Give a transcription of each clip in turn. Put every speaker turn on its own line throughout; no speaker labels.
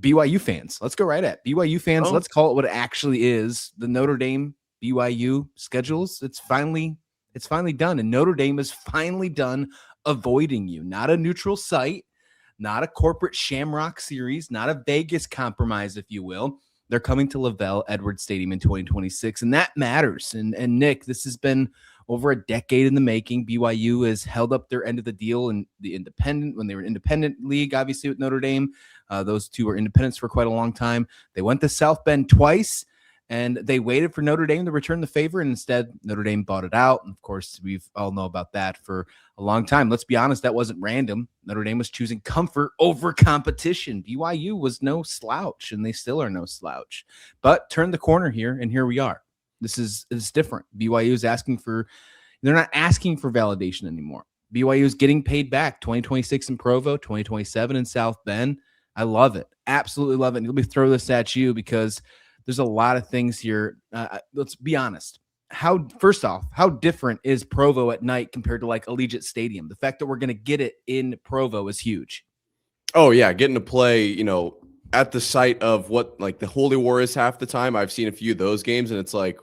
BYU fans. Let's go right at BYU fans.
Oh.
Let's call it what it actually is. The Notre Dame-BYU schedules. It's finally done. And Notre Dame is finally done avoiding you. Not a neutral site, not a corporate Shamrock Series, not a Vegas compromise, if you will. They're coming to LaVell Edwards Stadium in 2026, and that matters. And Nick, this has been over a decade in the making. BYU has held up their end of the deal in the independent, when they were an independent league, obviously with Notre Dame. Those two were independents for quite a long time. They went to South Bend twice, and they waited for Notre Dame to return the favor, and instead Notre Dame bought it out. And of course, we've all know about that for a long time. Let's be honest, that wasn't random. Notre Dame was choosing comfort over competition. BYU was no slouch, and they still are no slouch. But turn the corner here, and here we are. This is different. BYU is they're not asking for validation anymore. BYU is getting paid back. 2026 in Provo, 2027 in South Bend. I love it. Absolutely love it. And let me throw this at you because there's a lot of things here. Let's be honest. First off, how different is Provo at night compared to like Allegiant Stadium? The fact that we're going to get it in Provo is huge.
Oh, yeah. Getting to play, at the site of what like the Holy War is half the time. I've seen a few of those games, and it's like,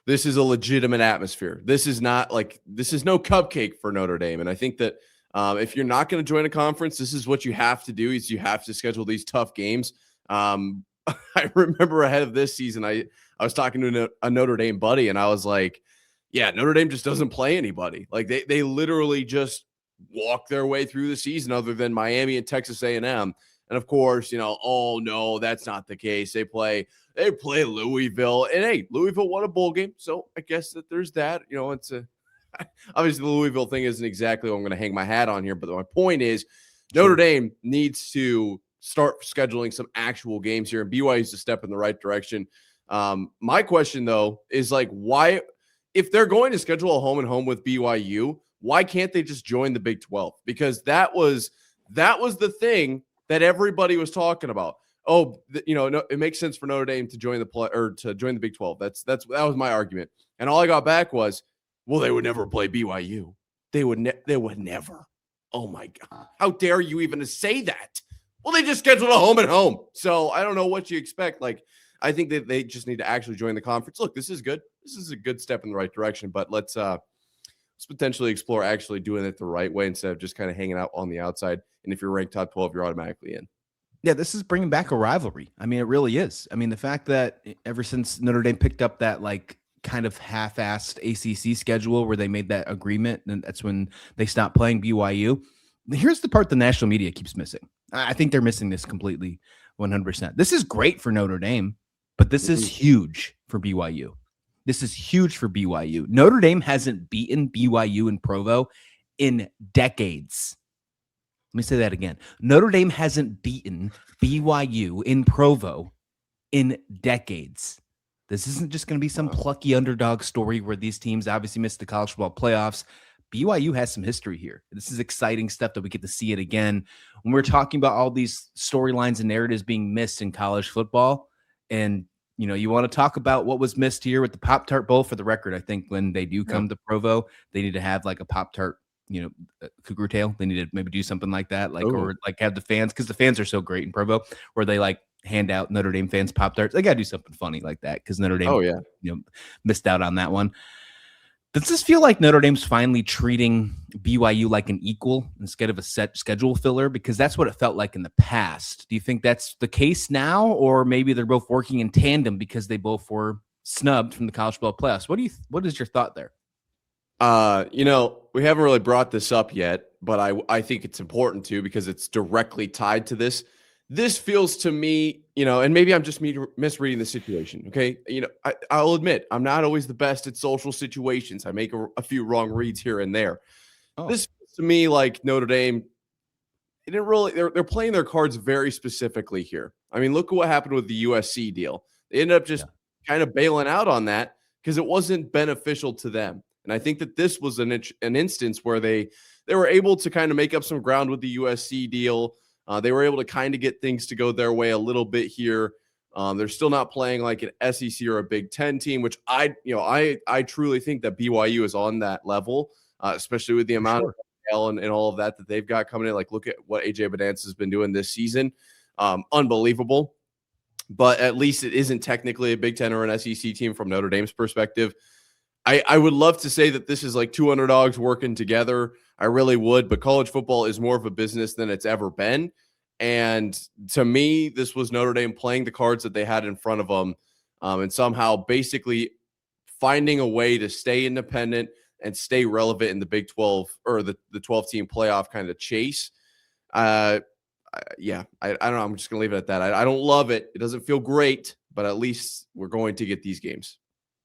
this is a legitimate atmosphere. This is no cupcake for Notre Dame. And I think that if you're not going to join a conference, this is what you have to do, is you have to schedule these tough games. I remember ahead of this season, I was talking to a Notre Dame buddy, and I was like, yeah, Notre Dame just doesn't play anybody. Like they literally just walk their way through the season other than Miami and Texas A&M. And of course, oh no, that's not the case. They play Louisville, and hey, Louisville won a bowl game. So I guess that there's that, it's obviously the Louisville thing isn't exactly what I'm going to hang my hat on here. But my point is Notre Dame needs to start scheduling some actual games here, and BYU is a step in the right direction. My question though is like, why, if they're going to schedule a home and home with BYU, why can't they just join the Big 12? Because that was the thing that everybody was talking about. Oh, it makes sense for Notre Dame to join the Big 12. That was my argument. And all I got back was, well, they would never play BYU. They would never. Oh my God. How dare you even say that? Well, they just scheduled a home and home. So I don't know what you expect. Like, I think that they just need to actually join the conference. Look, this is good. This is a good step in the right direction, but let's potentially explore actually doing it the right way instead of just kind of hanging out on the outside. And if you're ranked top 12, you're automatically in.
Yeah, this is bringing back a rivalry. I mean, it really is. I mean, the fact that ever since Notre Dame picked up that like kind of half-assed ACC schedule where they made that agreement, and that's when they stopped playing BYU. Here's the part the national media keeps missing. I think they're missing this completely, 100%. This is great for Notre Dame, but this is huge for BYU. This is huge for BYU. Notre Dame hasn't beaten BYU in Provo in decades. Let me say that again. Notre Dame hasn't beaten BYU in Provo in decades. This isn't just going to be some plucky underdog story where these teams obviously missed the college football playoffs. BYU has some history here. This is exciting stuff that we get to see it again. When we're talking about all these storylines and narratives being missed in college football, and you want to talk about what was missed here with the Pop-Tart Bowl. For the record, I think when they do come to Provo, they need to have like a Pop-Tart, Cougar tail. They need to maybe do something like that, or have the fans, because the fans are so great in Provo, where they like hand out Notre Dame fans Pop-Tarts. They got to do something funny like that because Notre Dame, missed out on that one. Does this feel like Notre Dame's finally treating BYU like an equal instead of a set schedule filler? Because that's what it felt like in the past. Do you think that's the case now, or maybe they're both working in tandem because they both were snubbed from the college football playoffs? What is your thought there?
We haven't really brought this up yet, but I think it's important to, because it's directly tied to this. This feels to me, and maybe I'm just misreading the situation. Okay. I'll admit I'm not always the best at social situations. I make a few wrong reads here and there. This feels to me like Notre Dame, they're playing their cards very specifically here. I mean, look at what happened with the USC deal. They ended up just kind of bailing out on that because it wasn't beneficial to them. And I think that this was an instance where they were able to kind of make up some ground with the USC deal. They were able to kind of get things to go their way a little bit here. They're still not playing like an SEC or a Big Ten team, which I truly think that BYU is on that level, especially with the amount of and all of that they've got coming in. Like, look at what AJ Bonanza has been doing this season. unbelievable. But at least it isn't technically a Big Ten or an SEC team from Notre Dame's perspective. I would love to say that this is like two underdogs working together. I really would, but college football is more of a business than it's ever been. And to me, this was Notre Dame playing the cards that they had in front of them, and somehow basically finding a way to stay independent and stay relevant in the Big 12 or the 12-team playoff kind of chase. Yeah, I don't know. I'm just going to leave it at that. I don't love it. It doesn't feel great, but at least we're going to get these games.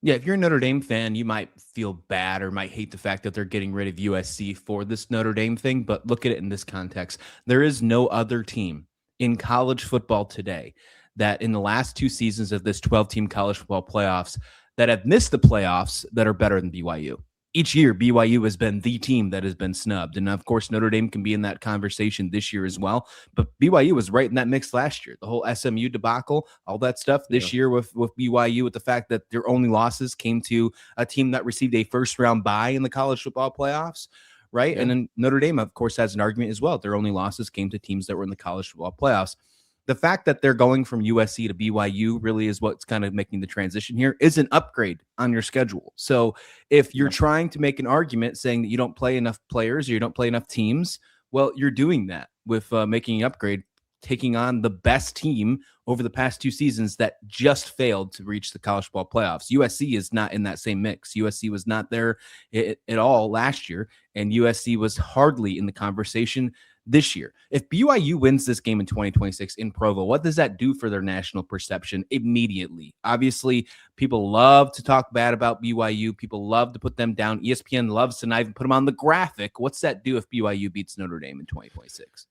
Yeah, if you're a Notre Dame fan, you might feel bad or might hate the fact that they're getting rid of USC for this Notre Dame thing, but look at it in this context. There is no other team in college football today that in the last two seasons of this 12-team college football playoffs that have missed the playoffs that are better than BYU. Each year, BYU has been the team that has been snubbed. And of course, Notre Dame can be in that conversation this year as well. But BYU was right in that mix last year. The whole SMU debacle, all that stuff this year with BYU, with the fact that their only losses came to a team that received a first-round bye in the college football playoffs, right? Yeah. And then Notre Dame, of course, has an argument as well. Their only losses came to teams that were in the college football playoffs. The fact that they're going from USC to BYU really is what's kind of making the transition here is an upgrade on your schedule. So if you're trying to make an argument saying that you don't play enough players or you don't play enough teams, well, you're doing that with making an upgrade, taking on the best team over the past two seasons that just failed to reach the college football playoffs. USC is not in that same mix. USC was not there at all last year, and USC was hardly in the conversation this year. If BYU wins this game in 2026 in Provo, what does that do for their national perception immediately? Obviously, people love to talk bad about BYU. People love to put them down. ESPN loves to not even put them on the graphic. What's that do if BYU beats Notre Dame in 2026?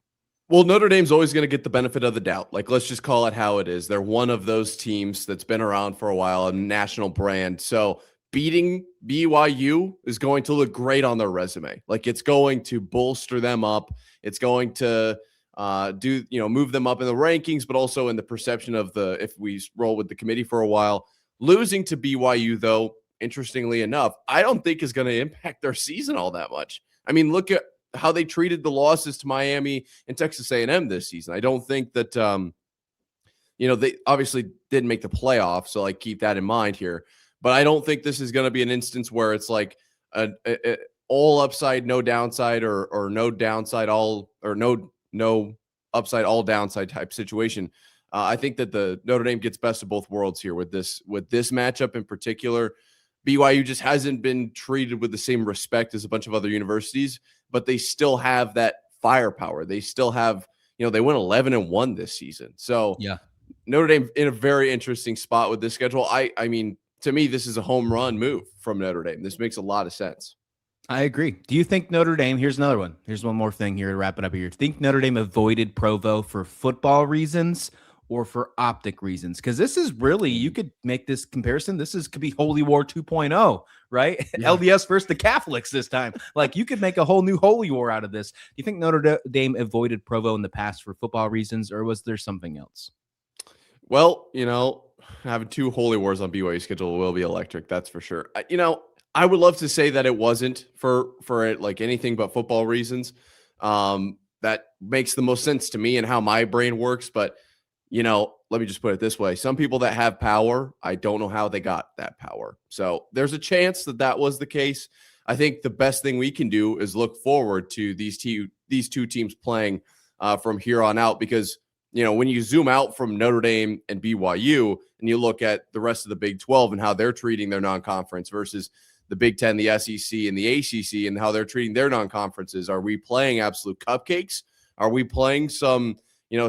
Well, Notre Dame's always going to get the benefit of the doubt. Like, let's just call it how it is. They're one of those teams that's been around for a while, a national brand. So beating BYU is going to look great on their resume. Like, it's going to bolster them up. It's going to move them up in the rankings, but also in the perception of if we roll with the committee for a while. Losing to BYU, though, interestingly enough, I don't think is going to impact their season all that much. I mean, look at how they treated the losses to Miami and Texas A&M this season. I don't think that, they obviously didn't make the playoffs, so like keep that in mind here. But I don't think this is going to be an instance where it's like a all upside, no downside, or no downside, all or no upside, all downside type situation. I think that the Notre Dame gets best of both worlds here with this matchup in particular. BYU just hasn't been treated with the same respect as a bunch of other universities, but they still have that firepower. They still have, they went 11-1 this season. So yeah, Notre Dame in a very interesting spot with this schedule. I mean, to me, this is a home run move from Notre Dame. This makes a lot of sense.
I agree. Do you think Notre Dame, here's another one. Here's one more thing here to wrap it up here. Think Notre Dame avoided Provo for football reasons or for optic reasons? Because this is really, you could make this comparison. Could be Holy War 2.0, right? Yeah. LDS versus the Catholics this time. Like, you could make a whole new Holy War out of this. Do you think Notre Dame avoided Provo in the past for football reasons, or was there something else?
Well, having two Holy Wars on BYU schedule will be electric. That's for sure. I would love to say that it wasn't for it, like anything but football reasons. That makes the most sense to me and how my brain works. But, let me just put it this way. Some people that have power, I don't know how they got that power. So there's a chance that was the case. I think the best thing we can do is look forward to these two teams playing from here on out, because when you zoom out from Notre Dame and BYU and you look at the rest of the Big 12 and how they're treating their non-conference versus the Big 10, the SEC, and the ACC, and how they're treating their non-conferences, are we playing absolute cupcakes? Are we playing some,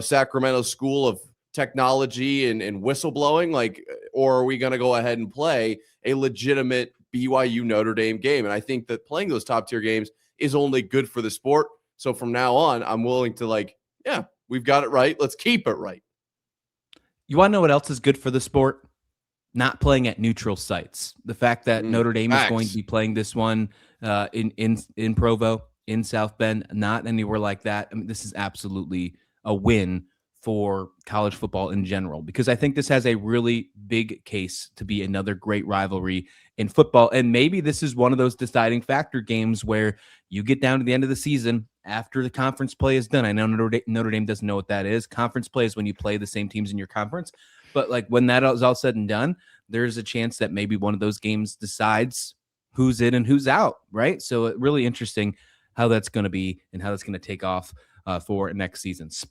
Sacramento School of Technology and whistleblowing, or are we going to go ahead and play a legitimate BYU Notre Dame game? And I think that playing those top tier games is only good for the sport. So from now on, I'm willing to we've got it right. Let's keep it right.
You want to know what else is good for the sport? Not playing at neutral sites. The fact that Notre Dame is going to be playing this one in Provo, in South Bend, not anywhere like that. I mean, this is absolutely a win for college football in general, because I think this has a really big case to be another great rivalry in football. And maybe this is one of those deciding factor games where you get down to the end of the season after the conference play is done. I know Notre Dame doesn't know what that is. Conference play is when you play the same teams in your conference. But like when that is all said and done, there's a chance that maybe one of those games decides who's in and who's out, right? So really interesting how that's going to be and how that's going to take off for next season.